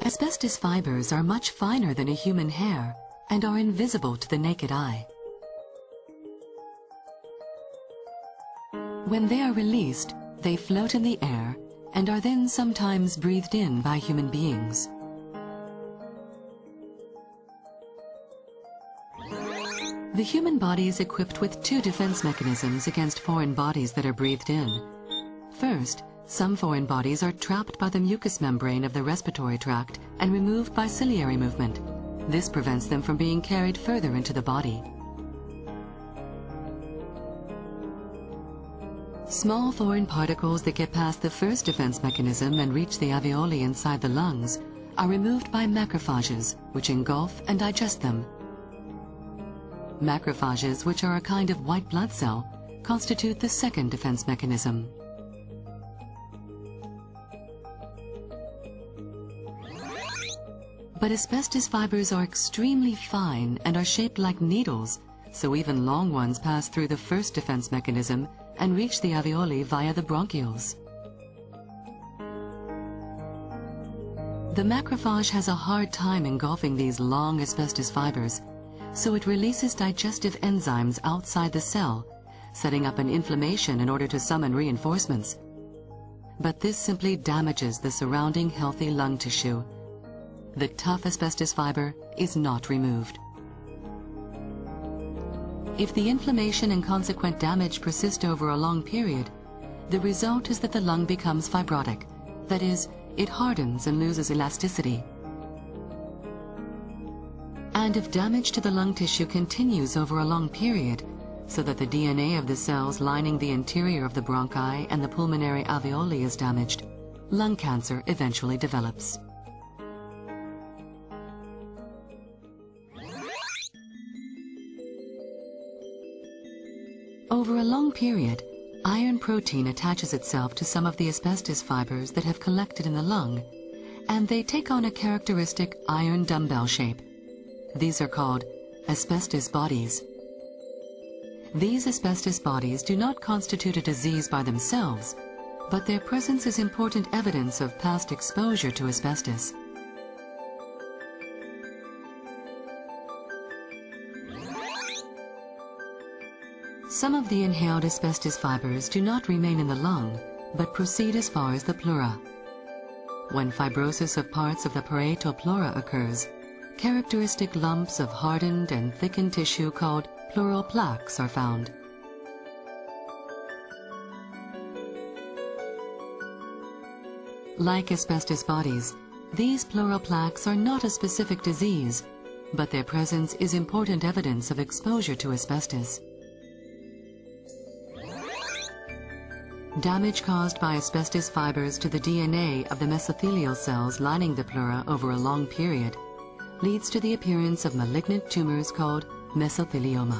Asbestos fibers are much finer than a human hair and are invisible to the naked eye. When they are released, they float in the air and are then sometimes breathed in by human beings. The human body is equipped with two defense mechanisms against foreign bodies that are breathed in. First, some foreign bodies are trapped by the mucous membrane of the respiratory tract and removed by ciliary movement. This prevents them from being carried further into the body. Small foreign particles that get past the first defense mechanism and reach the alveoli inside the lungs are removed by macrophages, which engulf and digest them. Macrophages, which are a kind of white blood cell, constitute the second defense mechanism. But asbestos fibers are extremely fine and are shaped like needles, so even long ones pass through the first defense mechanism and reach the alveoli via the bronchioles. The macrophage has a hard time engulfing these long asbestos fibers, so it releases digestive enzymes outside the cell, setting up an inflammation in order to summon reinforcements. But this simply damages the surrounding healthy lung tissue. The tough asbestos fiber is not removed. If the inflammation and consequent damage persist over a long period, the result is that the lung becomes fibrotic. That is, it hardens and loses elasticity. And if damage to the lung tissue continues over a long period, so that the DNA of the cells lining the interior of the bronchi and the pulmonary alveoli is damaged, lung cancer eventually develops. Over a long period, iron protein attaches itself to some of the asbestos fibers that have collected in the lung, and they take on a characteristic iron dumbbell shape. These are called asbestos bodies. These asbestos bodies do not constitute a disease by themselves, but their presence is important evidence of past exposure to asbestos. Some of the inhaled asbestos fibers do not remain in the lung, but proceed as far as the pleura. When fibrosis of parts of the parietal pleura occurs, characteristic lumps of hardened and thickened tissue called pleural plaques are found. Like asbestos bodies, these pleural plaques are not a specific disease, but their presence is important evidence of exposure to asbestos. Damage caused by asbestos fibers to the DNA of the mesothelial cells lining the pleura over a long period leads to the appearance of malignant tumors called mesothelioma.